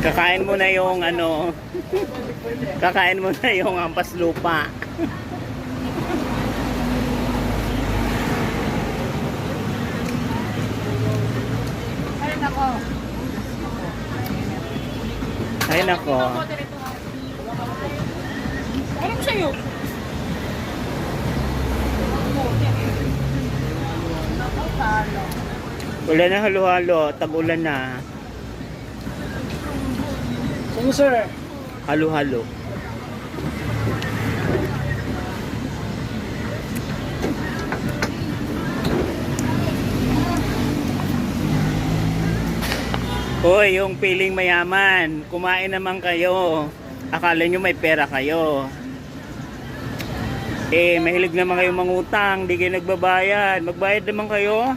Kakain mo na yung ano, kakain mo na yung ampas lupa. Ay, nako. Ay nako. Anong sa'yo? Wala na halo-halo, tag-ulan na. Sa'yo, sir. Halo-halo. Hoy, yung piling mayaman, kumain naman kayo. Akala nyo may pera kayo. Eh, mahilig naman kayo mangutang, di kayo nagbabayad. Magbayad naman kayo.